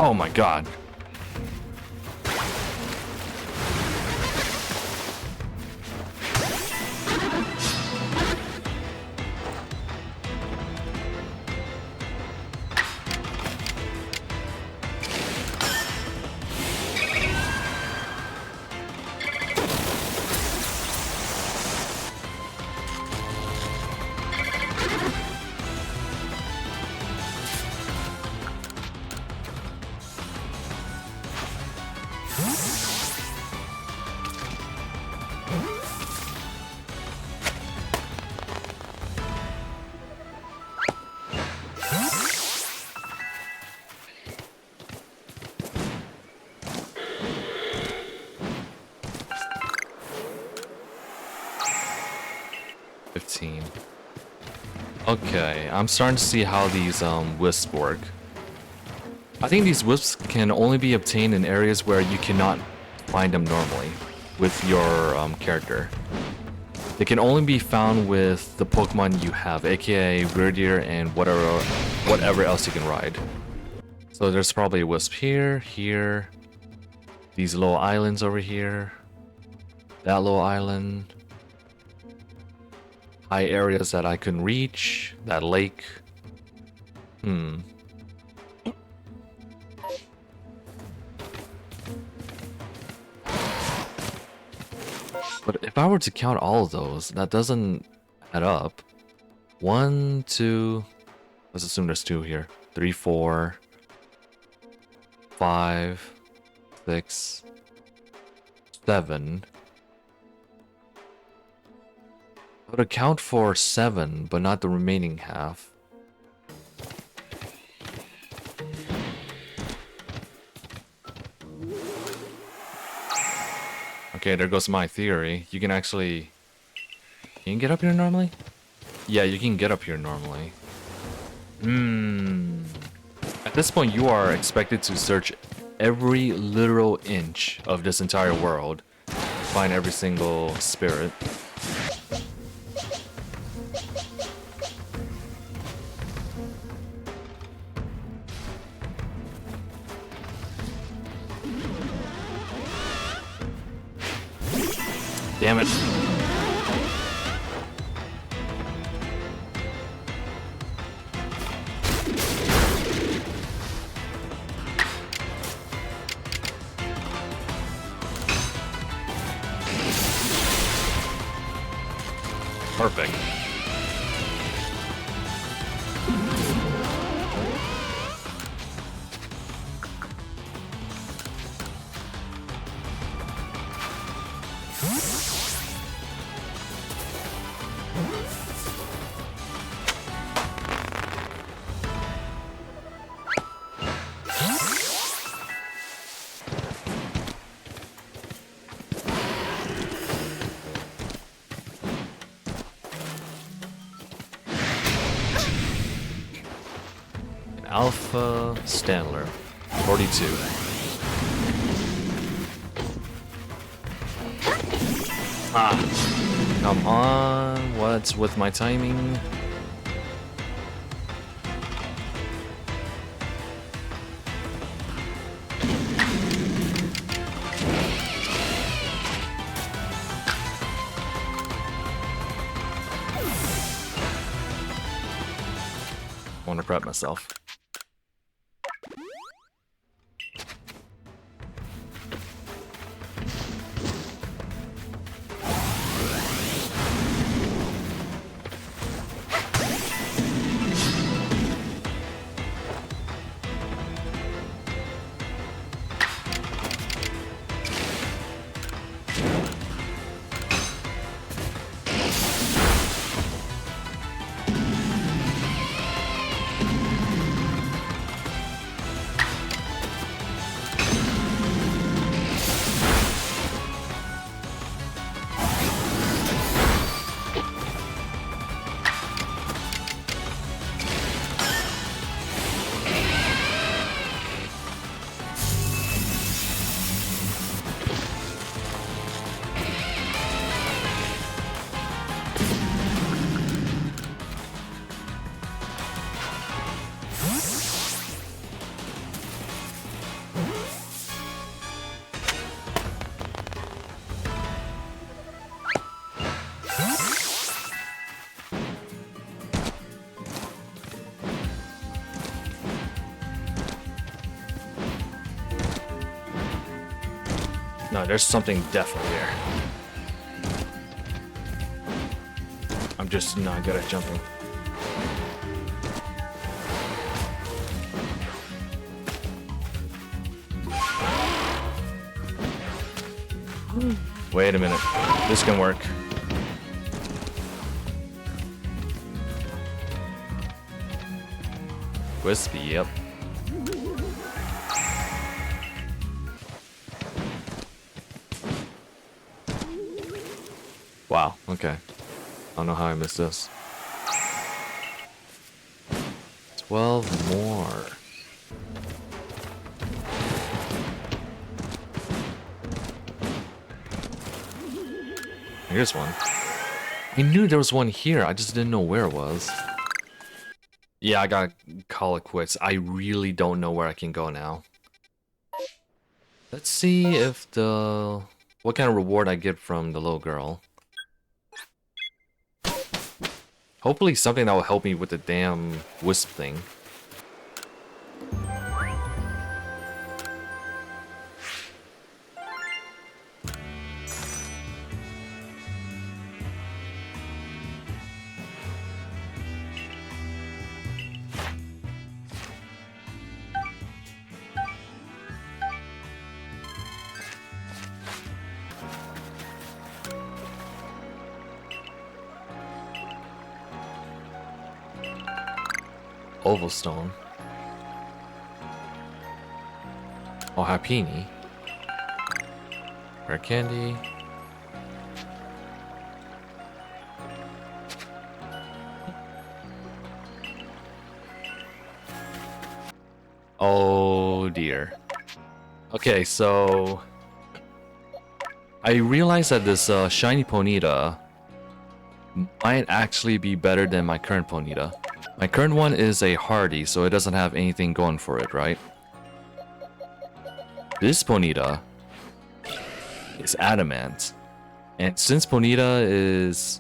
Oh my god. Okay, I'm starting to see how these wisps work. I think these wisps can only be obtained in areas where you cannot find them normally with your character. They can only be found with the Pokemon you have, aka Reardeer and whatever else you can ride. So there's probably a wisp here, here, these little islands over here, that little island. High areas that I couldn't reach, that lake. But if I were to count all of those, that doesn't add up. 1, 2, let's assume there's 2 here. 3, 4, 5, 6, 7. I would account for 7, but not the remaining half. Okay, there goes my theory. You can actually... Can you get up here normally? Yeah, you can get up here normally. At this point, you are expected to search every literal inch of this entire world. Find every single spirit. Damn it. Perfect. Alpha Stanler, 42. Ah, come on, what's with my timing? I want to prep myself. No, there's something definitely there. I'm just not good at jumping. Wait a minute. This can work. Wispy, yep. Wow, okay. I don't know how I missed this. 12 more. Here's one. I knew there was one here, I just didn't know where it was. Yeah, I gotta call it quits. I really don't know where I can go now. Let's see if what kind of reward I get from the little girl. Hopefully something that will help me with the damn wisp thing. Oval stone. Oh, Happini. Rare candy. Oh dear. Okay, so I realized that this shiny Ponyta might actually be better than my current Ponyta. My current one is a hardy, so it doesn't have anything going for it, right? This Ponyta is adamant. And since Ponyta is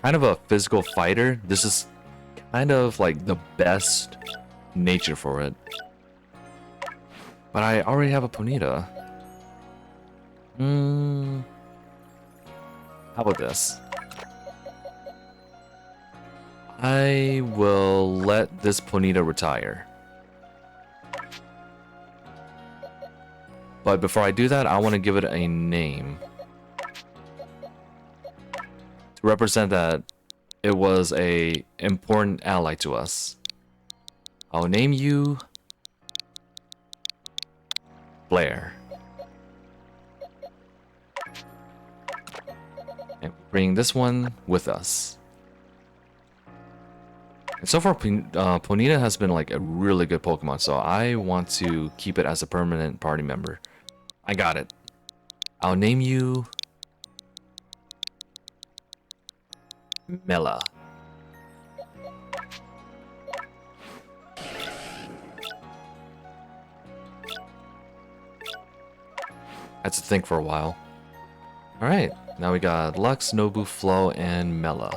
kind of a physical fighter, this is kind of like the best nature for it. But I already have a Ponyta. How about this? I will let this Ponyta retire. But before I do that, I want to give it a name. To represent that it was a important ally to us. I'll name you Blair. And bring this one with us. And so far, Ponyta has been like a really good Pokemon, so I want to keep it as a permanent party member. I got it. I'll name you Mela. I had to think for a while. Alright, now we got Lux, Nobu, Flo, and Mela.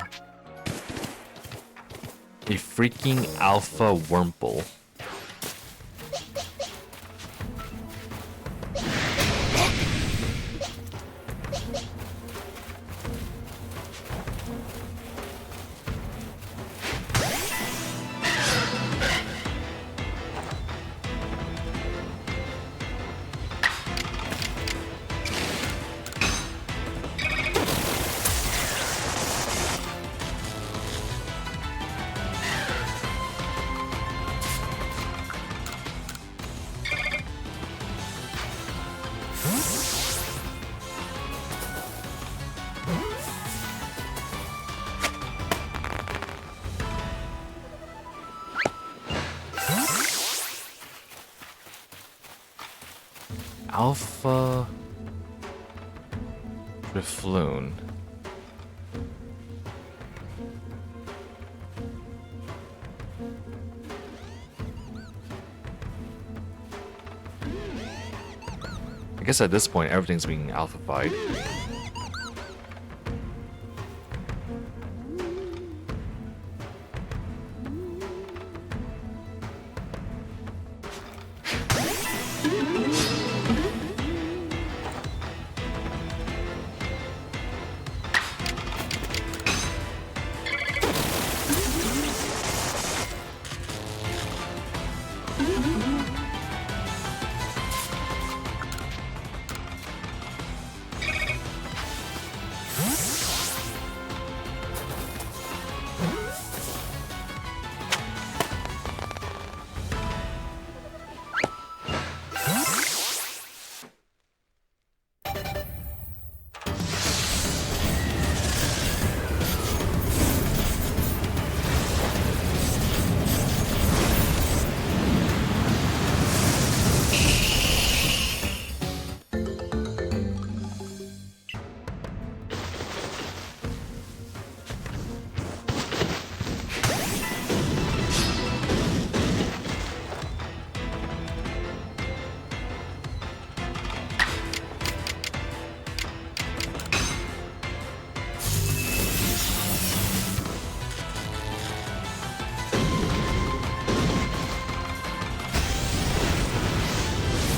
A freaking Alpha Wurmple. Alpha Refloon. I guess at this point everything's being alphafied.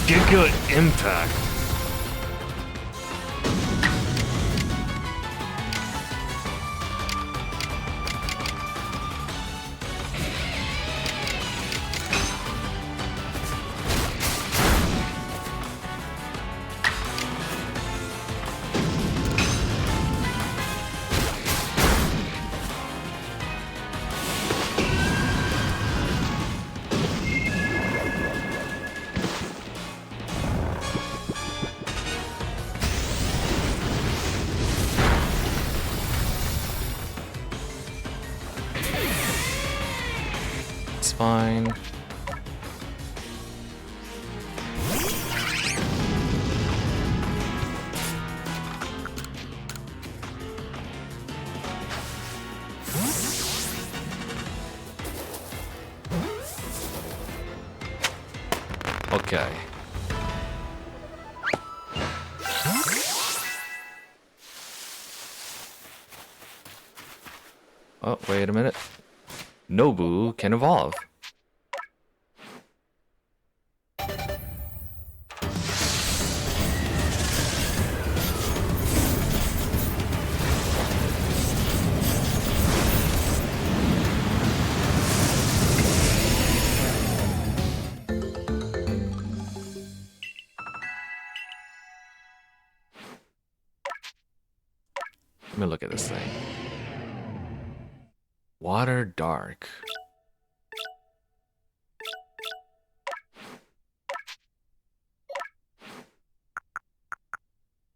Giga Impact. Fine. Okay. Oh, wait a minute. Nobu can evolve. Let me look at this thing. Water Dark.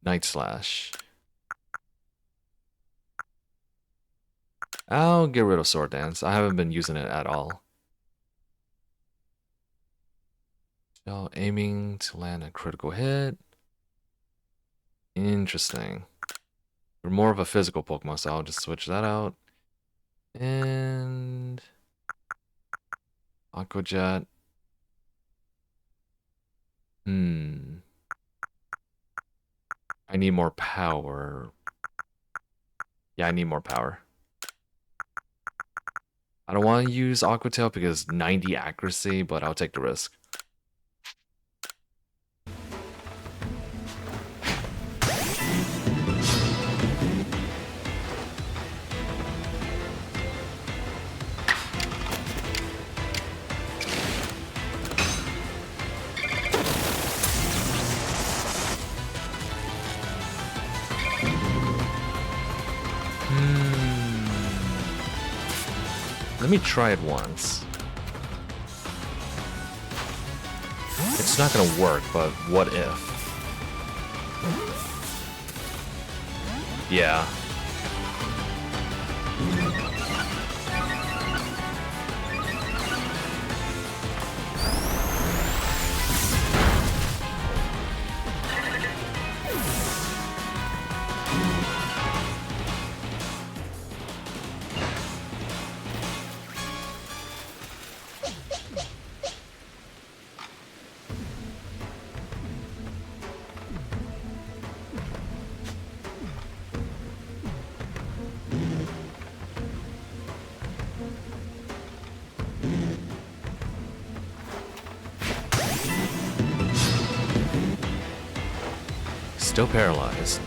Night Slash. I'll get rid of Sword Dance. I haven't been using it at all. So aiming to land a critical hit. Interesting. We're more of a physical Pokemon, so I'll just switch that out. And Aqua Jet. I need more power. Yeah, I need more power. I don't want to use Aqua Tail because 90 accuracy, but I'll take the risk. Let me try it once. It's not gonna work, but what if? Yeah. Still paralyzed.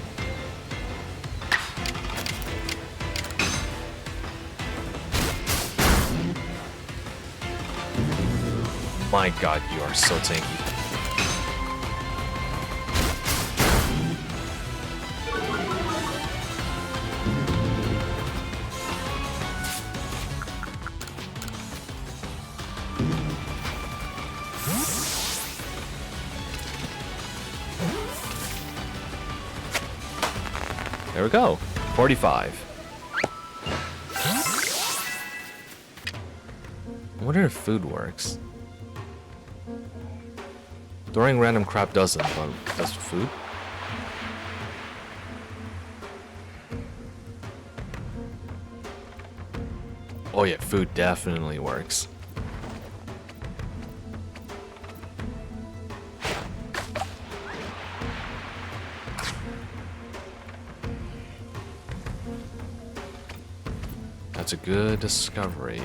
My god, you are so tanky. There we go. 45. I wonder if food works. Throwing random crap doesn't, but does food? Oh yeah, food definitely works. That's a good discovery.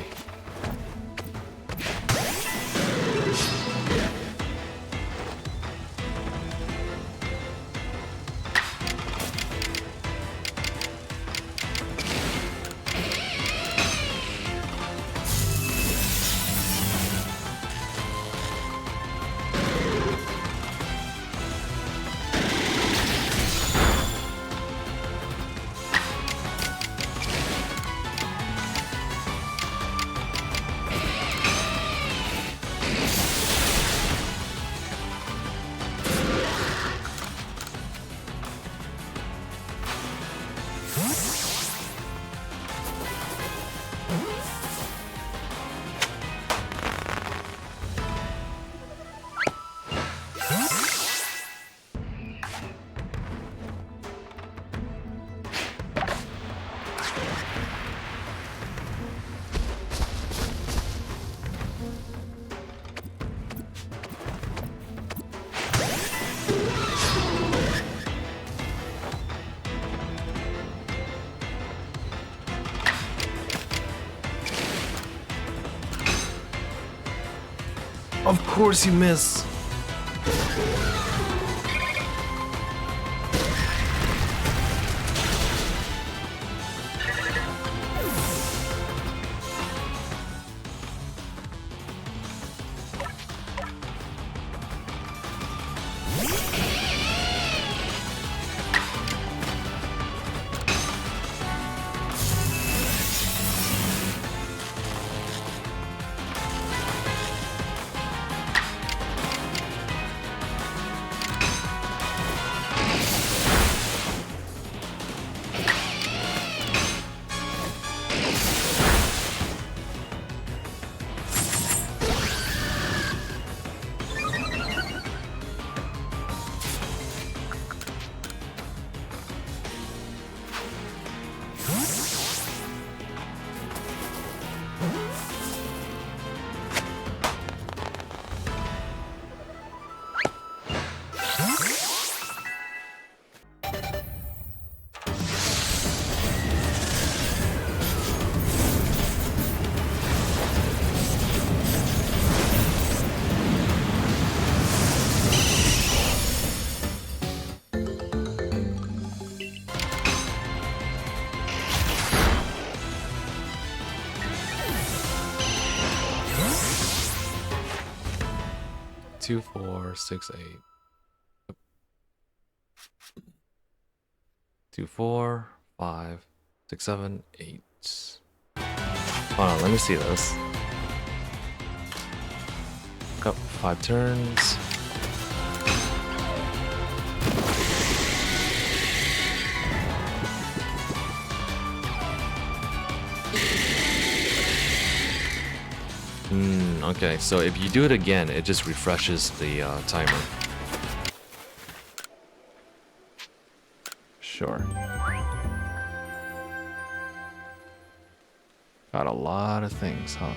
Of course you miss. Two, 4, 6, 8. 2, 4, 5, 6, 7, 8. Hold on, let me see this. Got 5 turns. Okay, so if you do it again, it just refreshes the timer. Sure. Got a lot of things, huh?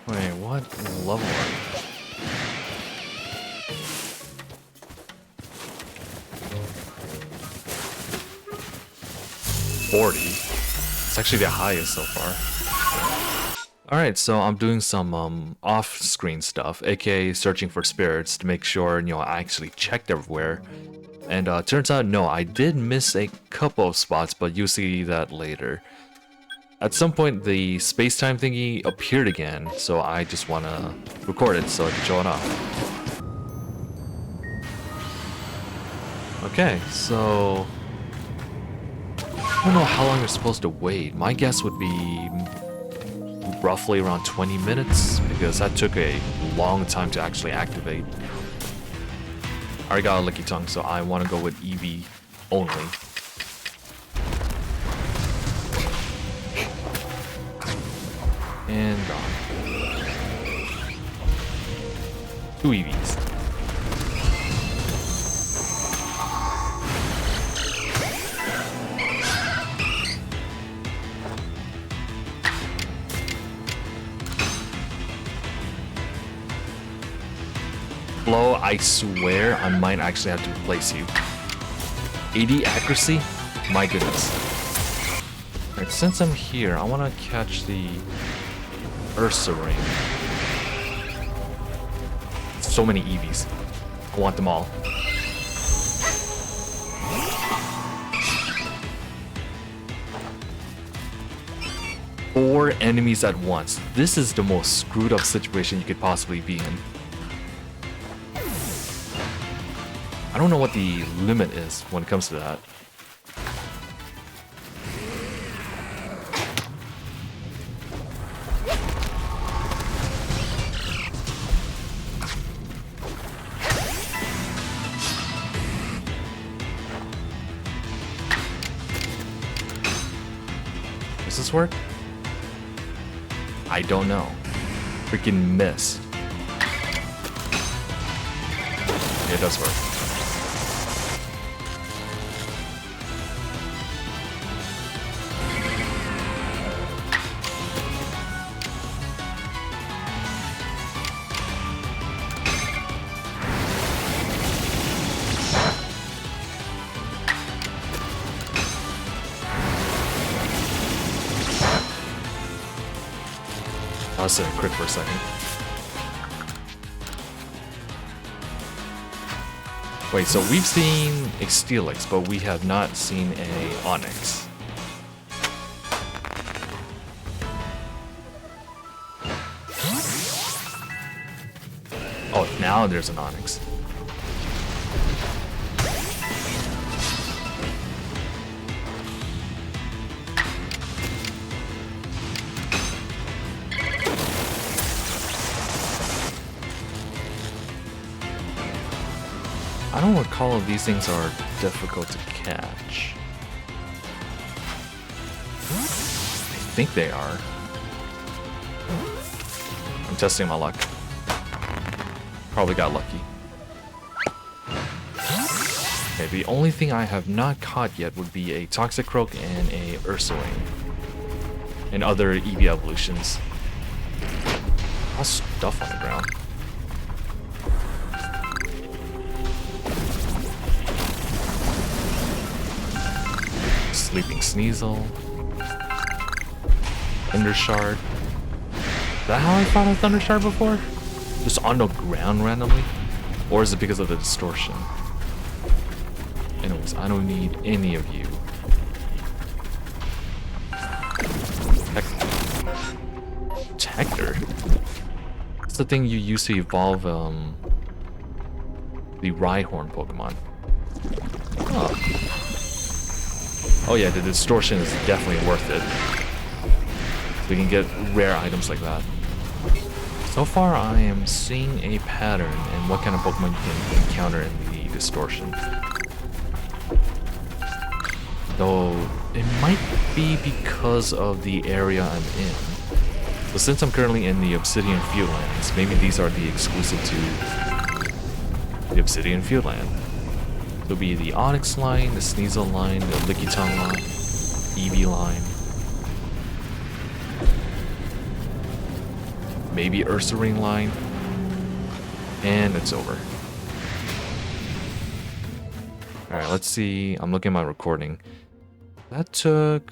Wait, what level are you? It's actually the highest so far. Alright, so I'm doing some off-screen stuff, aka searching for spirits to make sure, I actually checked everywhere. And turns out, no, I did miss a couple of spots, but you'll see that later. At some point, the space-time thingy appeared again, so I just want to record it so I can show it off. Okay, so I don't know how long you're supposed to wait. My guess would be roughly around 20 minutes, because that took a long time to actually activate. I already got a Licky Tongue, so I want to go with EV only. And gone. 2 EVs. Flo, I swear I might actually have to replace you. 80 accuracy? My goodness. Alright, since I'm here, I want to catch the Ursa ring. So many EVs. I want them all. Four enemies at once. This is the most screwed up situation you could possibly be in. I don't know what the limit is when it comes to that. Does this work? I don't know. Freaking miss. It does work. I was saying crit for a second. Wait, so we've seen a Steelix, but we have not seen a Onyx. Oh, now there's an Onyx. I don't recall if these things are difficult to catch. I think they are. I'm testing my luck. Probably got lucky. Okay, the only thing I have not caught yet would be a Toxicroak and a Ursaring. And other EV evolutions. Lots of stuff on the ground. Sleeping Sneasel. Thunder Shard. Is that how I found a Thunder Shard before? Just on the ground randomly? Or is it because of the distortion? Anyways, I don't need any of you. Hector? That's the thing you use to evolve the Rhyhorn Pokemon. Huh. Oh yeah, the distortion is definitely worth it. We can get rare items like that. So far, I am seeing a pattern in what kind of Pokemon you can encounter in the distortion. Though, it might be because of the area I'm in. So since I'm currently in the Obsidian Fieldlands, maybe these are the exclusive to the Obsidian Fieldland. It'll be the Onyx line, the Sneasel line, the Lickitung line, Eevee line. Maybe Ursaring line. And it's over. Alright, let's see. I'm looking at my recording. That took...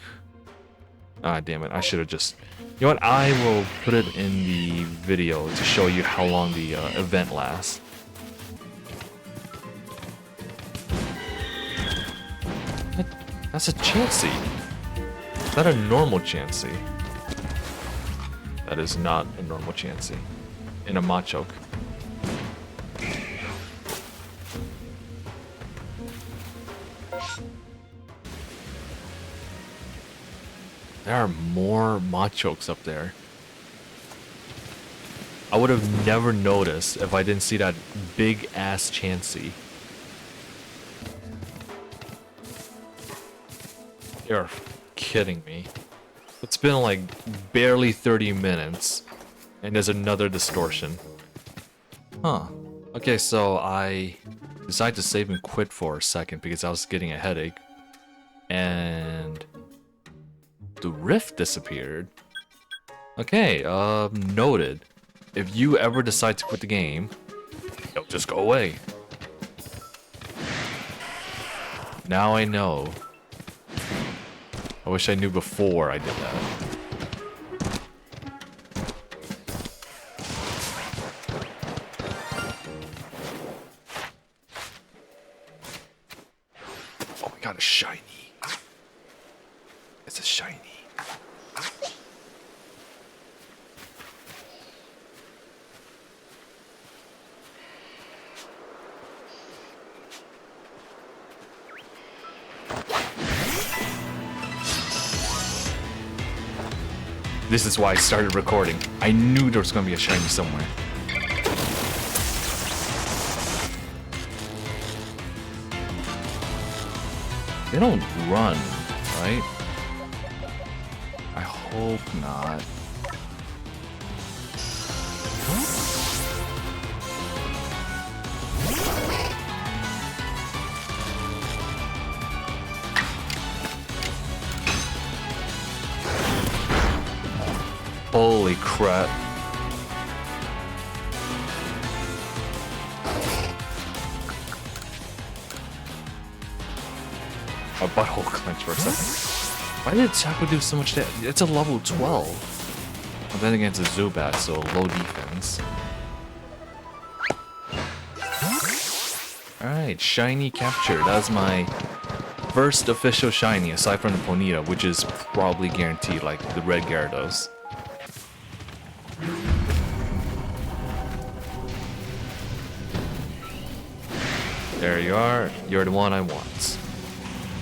Ah, damn it. I should have just... You know what? I will put it in the video to show you how long the event lasts. That's a Chansey. Is that a normal Chansey? That is not a normal Chansey. In a Machoke. There are more Machokes up there. I would have never noticed if I didn't see that big ass Chansey. You're kidding me. It's been like barely 30 minutes and there's another distortion. Huh. Okay, so I decided to save and quit for a second because I was getting a headache. And the rift disappeared. Okay, noted. If you ever decide to quit the game, it'll just go away. Now I know. I wish I knew before I did that. Oh, we got a shiny. It's a shiny. This is why I started recording. I knew there was going to be a shiny somewhere. They don't run, right? I hope not. Holy crap. My butthole clenched for a second. Why did Taco do so much damage? It's a level 12. And then against a Zubat, so low defense. Alright, shiny capture. That's my first official shiny aside from the Ponyta, which is probably guaranteed like the red Gyarados. There you are. You're the one I want.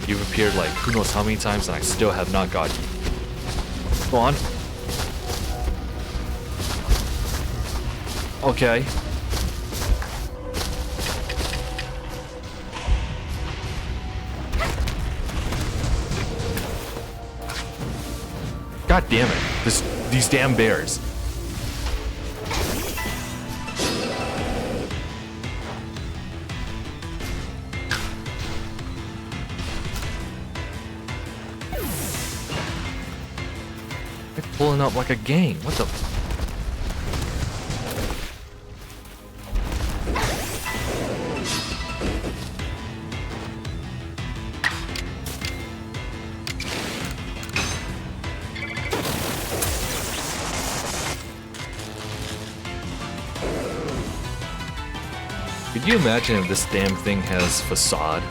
You've appeared like who knows how many times and I still have not got you. Go on. Okay. God damn it. These damn bears. They're pulling up like a gang. What the? Could you imagine if this damn thing has facade?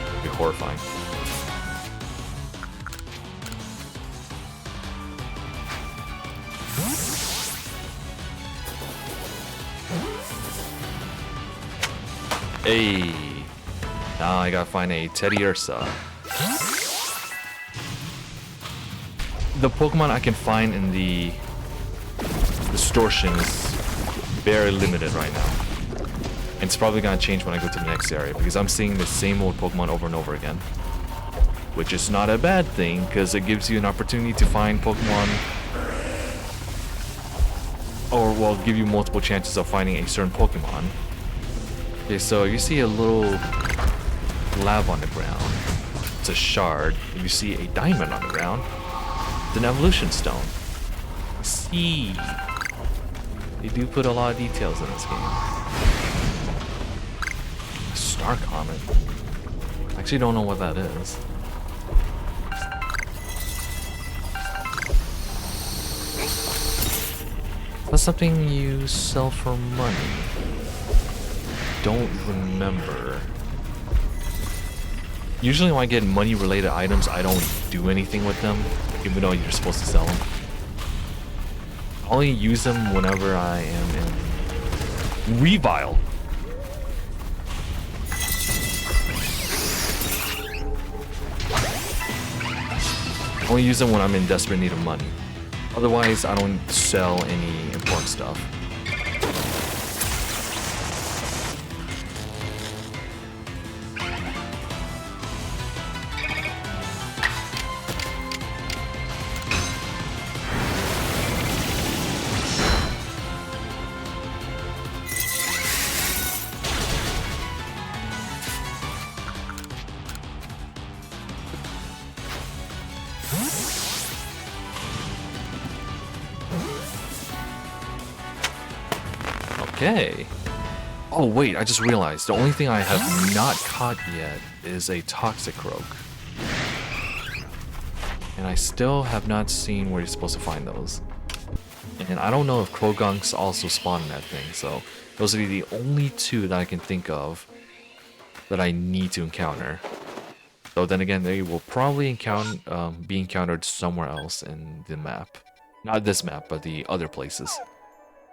It'd be horrifying. Hey, now I gotta find a Teddy Ursa. The Pokemon I can find in the distortion is very limited right now. And it's probably gonna change when I go to the next area because I'm seeing the same old Pokemon over and over again. Which is not a bad thing because it gives you an opportunity to find Pokemon, or well, give you multiple chances of finding a certain Pokemon. Okay, so you see a little lab on the ground. It's a shard. If you see a diamond on the ground, it's an evolution stone. See, they do put a lot of details in this game. Star Comet. I actually don't know what that is. That's something you sell for money. Don't remember. Usually when I get money related items, I don't do anything with them, even though you're supposed to sell them. I only use them whenever I am in Revile. I only use them when I'm in desperate need of money. Otherwise, I don't sell any important stuff. Okay. Oh wait, I just realized the only thing I have not caught yet is a Toxicroak. And I still have not seen where you're supposed to find those. And I don't know if Krogunks also spawn in that thing, so those are the only two that I can think of that I need to encounter. So then again, they will probably be encountered somewhere else in the map. Not this map, but the other places.